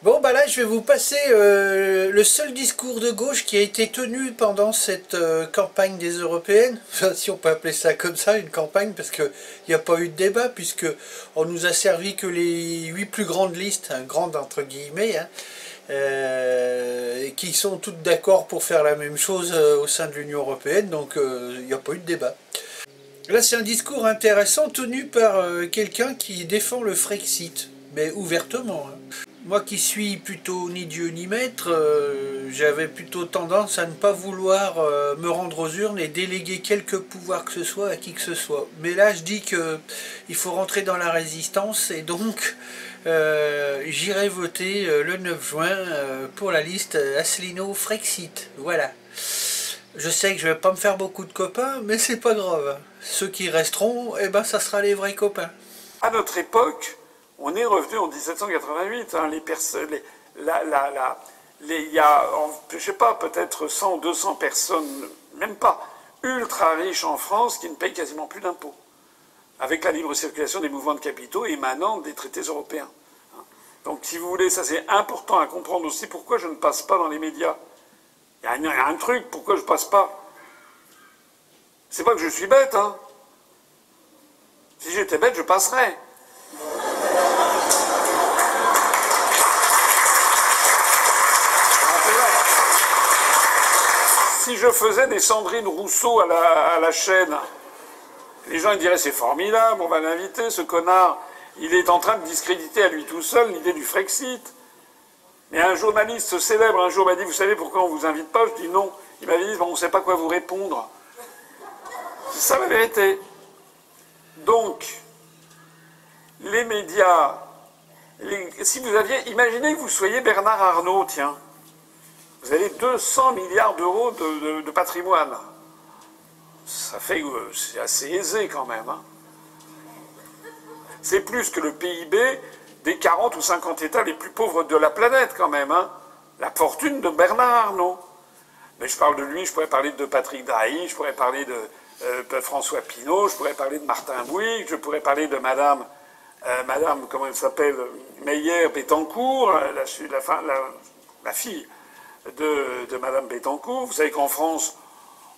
Bon, bah là, je vais vous passer le seul discours de gauche qui a été tenu pendant cette campagne des européennes. Enfin, si on peut appeler ça comme ça, une campagne, parce qu'il n'y a pas eu de débat, puisque on nous a servi que les 8 plus grandes listes, hein, grandes entre guillemets, hein, qui sont toutes d'accord pour faire la même chose au sein de l'Union européenne, donc il n'y a pas eu de débat. Là, c'est un discours intéressant tenu par quelqu'un qui défend le Frexit, mais ouvertement, hein. Moi qui suis plutôt ni Dieu ni maître, j'avais plutôt tendance à ne pas vouloir me rendre aux urnes et déléguer quelque pouvoir que ce soit à qui que ce soit. Mais là je dis qu'il faut rentrer dans la résistance et donc j'irai voter le 9 juin pour la liste Asselineau Frexit. Voilà. Je sais que je vais pas me faire beaucoup de copains, mais c'est pas grave. Ceux qui resteront, eh ben ça sera les vrais copains. À notre époque, on est revenu en 1788. Hein, il y a, je sais pas, peut-être 100 ou 200 personnes, même pas, ultra riches en France qui ne payent quasiment plus d'impôts. Avec la libre circulation des mouvements de capitaux émanant des traités européens. Donc, si vous voulez, ça c'est important à comprendre aussi pourquoi je ne passe pas dans les médias. Il y a un truc, pourquoi je passe pas. C'est pas que je suis bête, hein. Si j'étais bête, je passerais. Si je faisais des Sandrine Rousseau à la chaîne, les gens ils diraient c'est formidable, on va l'inviter, ce connard. Il est en train de discréditer à lui tout seul l'idée du Frexit. Mais un journaliste célèbre un jour m'a dit, vous savez pourquoi on vous invite pas? Je dis non. Il m'avait dit, bon, on ne sait pas quoi vous répondre. C'est ça la vérité. Donc, les médias, si vous aviez, imaginez que vous soyez Bernard Arnault, tiens. Vous avez 200 milliards d'euros de patrimoine. Ça fait, c'est assez aisé quand même. Hein. C'est plus que le PIB des 40 ou 50 États les plus pauvres de la planète quand même. Hein. La fortune de Bernard Arnault. Mais je parle de lui, je pourrais parler de Patrick Drahi, je pourrais parler de François Pinault, je pourrais parler de Martin Bouygues, je pourrais parler de Madame, comment elle s'appelle, Meyer Bettencourt, la fille de Madame Bettencourt. Vous savez qu'en France,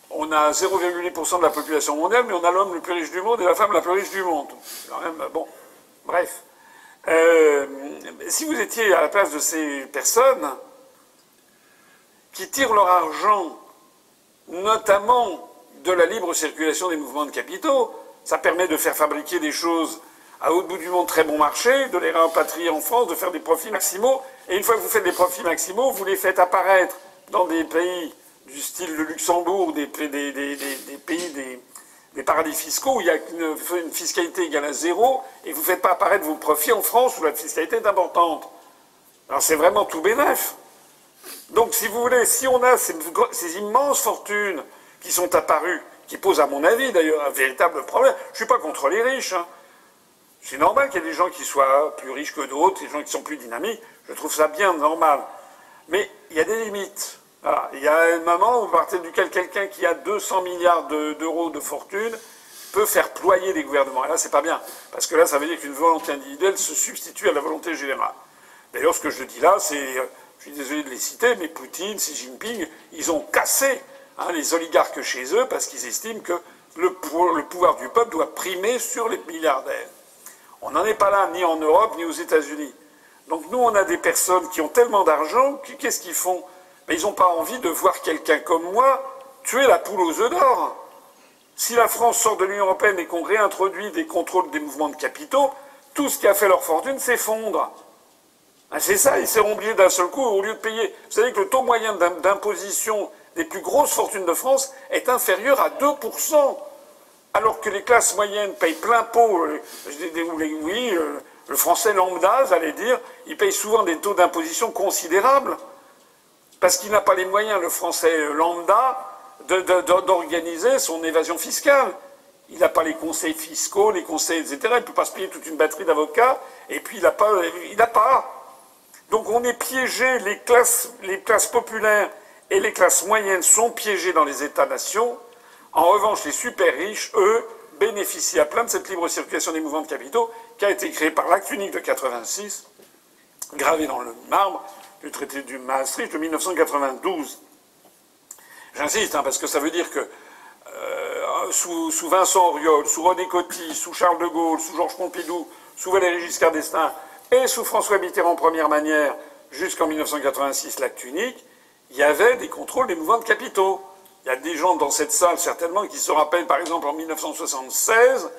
on a 0,8% de la population mondiale, mais on a l'homme le plus riche du monde et la femme la plus riche du monde. Quand même, bon, bref. Si vous étiez à la place de ces personnes qui tirent leur argent, notamment de la libre circulation des mouvements de capitaux, ça permet de faire fabriquer des choses à l'autre bout du monde très bon marché, de les rapatrier en France, de faire des profits maximaux. Et une fois que vous faites des profits maximaux, vous les faites apparaître dans des pays du style le Luxembourg, des pays, des paradis fiscaux où il y a une fiscalité égale à zéro, et vous ne faites pas apparaître vos profits en France où la fiscalité est importante. Alors c'est vraiment tout bénef. Donc si vous voulez, si on a ces immenses fortunes qui sont apparues, qui posent à mon avis d'ailleurs un véritable problème, je ne suis pas contre les riches, hein. C'est normal qu'il y ait des gens qui soient plus riches que d'autres, des gens qui sont plus dynamiques. Je trouve ça bien normal. Mais il y a des limites. Voilà. Il y a un moment où, à partir duquel quelqu'un qui a 200 milliards d'euros de fortune peut faire ployer les gouvernements. Et là, c'est pas bien. Parce que là, ça veut dire qu'une volonté individuelle se substitue à la volonté générale. D'ailleurs, ce que je dis là, c'est, je suis désolé de les citer, mais Poutine, Xi Jinping, ils ont cassé les oligarques chez eux parce qu'ils estiment que le pouvoir du peuple doit primer sur les milliardaires. On n'en est pas là, ni en Europe, ni aux États-Unis. Donc nous, on a des personnes qui ont tellement d'argent, qu'est-ce qu'ils font? Mais ils n'ont pas envie de voir quelqu'un comme moi tuer la poule aux œufs d'or. Si la France sort de l'Union européenne et qu'on réintroduit des contrôles des mouvements de capitaux, tout ce qui a fait leur fortune s'effondre. C'est ça, ils seront obligés d'un seul coup, au lieu de payer. Vous savez que le taux moyen d'imposition des plus grosses fortunes de France est inférieur à 2%. Alors que les classes moyennes payent plein pot, le français lambda, j'allais dire, il paye souvent des taux d'imposition considérables. Parce qu'il n'a pas les moyens, le français lambda, d'organiser son évasion fiscale. Il n'a pas les conseils fiscaux, les conseils, etc. Il ne peut pas se payer toute une batterie d'avocats, et puis il n'a pas. Donc on est piégé, les classes populaires et les classes moyennes sont piégées dans les États-nations. En revanche, les super riches, eux, bénéficient à plein de cette libre circulation des mouvements de capitaux qui a été créée par l'acte unique de 86 gravé dans le marbre du traité du Maastricht de 1992. J'insiste, parce que ça veut dire que sous Vincent Auriol, sous René Coty, sous Charles de Gaulle, sous Georges Pompidou, sous Valéry Giscard d'Estaing et sous François Mitterrand première manière jusqu'en 1986 l'acte unique, il y avait des contrôles des mouvements de capitaux. Il y a des gens dans cette salle certainement qui se rappellent par exemple en 1976,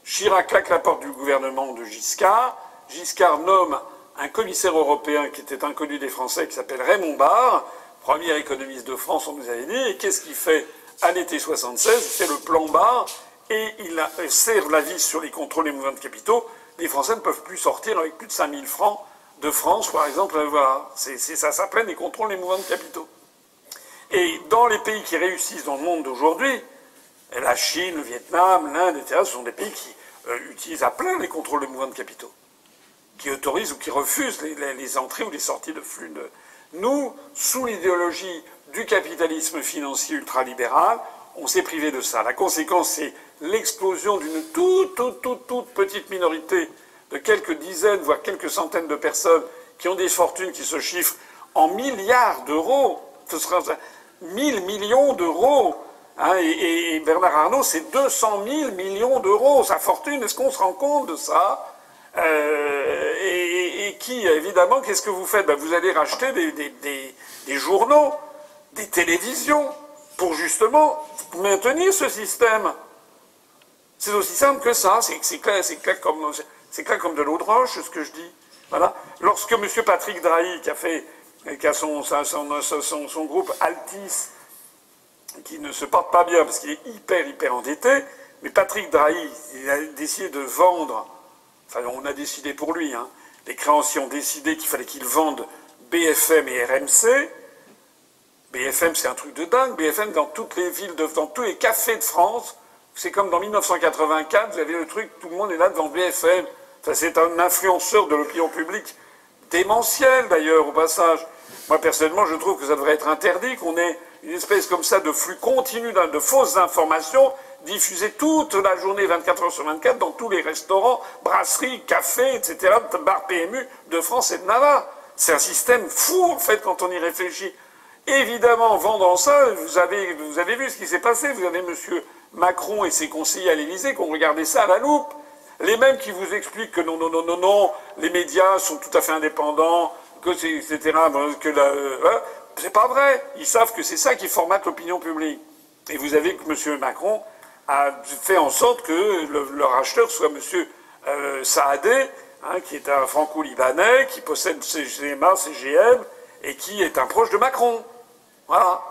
Chirac claque la porte du gouvernement de Giscard, Giscard nomme un commissaire européen qui était inconnu des Français qui s'appelle Raymond Barre, premier économiste de France on nous avait dit, et qu'est-ce qu'il fait à l'été 76, c'est le plan Barre, et il serre la vis sur les contrôles des mouvements de capitaux. Les Français ne peuvent plus sortir avec plus de 5000 francs de France, par exemple. Voilà, ça s'appelle des contrôles des mouvements de capitaux. Et dans les pays qui réussissent dans le monde d'aujourd'hui, la Chine, le Vietnam, l'Inde, etc., ce sont des pays qui utilisent à plein les contrôles des mouvements de capitaux, qui autorisent ou qui refusent les entrées ou les sorties de flux de... Nous, sous l'idéologie du capitalisme financier ultralibéral, on s'est privé de ça. La conséquence, c'est l'explosion d'une toute petite minorité de quelques dizaines, voire quelques centaines de personnes qui ont des fortunes qui se chiffrent en milliards d'euros. Ce sera 1000 millions d'euros. Hein, et Bernard Arnault, c'est 200 000 millions d'euros, sa fortune. Est-ce qu'on se rend compte de ça? Et qui, évidemment, qu'est-ce que vous faites? Vous allez racheter des journaux, des télévisions, pour justement maintenir ce système. C'est aussi simple que ça. C'est clair comme de l'eau de roche, ce que je dis. Voilà. Lorsque M. Patrick Drahi, qui a son groupe Altis, qui ne se porte pas bien parce qu'il est hyper endetté, mais Patrick Drahi, il a décidé de vendre, enfin on a décidé pour lui, hein, les créanciers ont décidé qu'il fallait qu'ils vendent BFM et RMC. BFM, c'est un truc de dingue. BFM, dans toutes les villes, dans tous les cafés de France, c'est comme dans 1984, vous avez le truc, tout le monde est là devant BFM. Enfin, c'est un influenceur de l'opinion publique, démentiel d'ailleurs, au passage. Moi, personnellement, je trouve que ça devrait être interdit, qu'on ait une espèce comme ça de flux continu de fausses informations diffusées toute la journée, 24 heures sur 24, dans tous les restaurants, brasseries, cafés, etc., bars PMU de France et de Navarre. C'est un système fou, en fait, quand on y réfléchit. Évidemment, en vendant ça, vous avez vu ce qui s'est passé. Vous avez M. Macron et ses conseillers à l'Élysée qui ont regardé ça à la loupe. Les mêmes qui vous expliquent que non, les médias sont tout à fait indépendants, que c'est, etc., c'est pas vrai. Ils savent que c'est ça qui formate l'opinion publique. Et vous avez que M. Macron a fait en sorte que leur acheteur soit M. Saadé, hein, qui est un franco-libanais, qui possède CGMA, CGM, et qui est un proche de Macron. Voilà.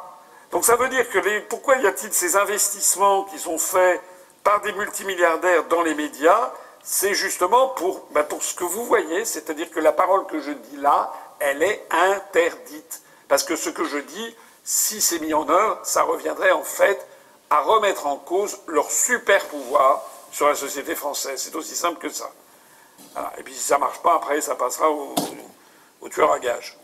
Donc ça veut dire que pourquoi y a-t-il ces investissements qui sont faits par des multimilliardaires dans les médias? C'est justement pour ce que vous voyez, c'est-à-dire que la parole que je dis là, elle est interdite. Parce que ce que je dis, si c'est mis en œuvre, ça reviendrait en fait à remettre en cause leur super pouvoir sur la société française. C'est aussi simple que ça. Voilà. Et puis si ça marche pas, après, ça passera au tueur à gages.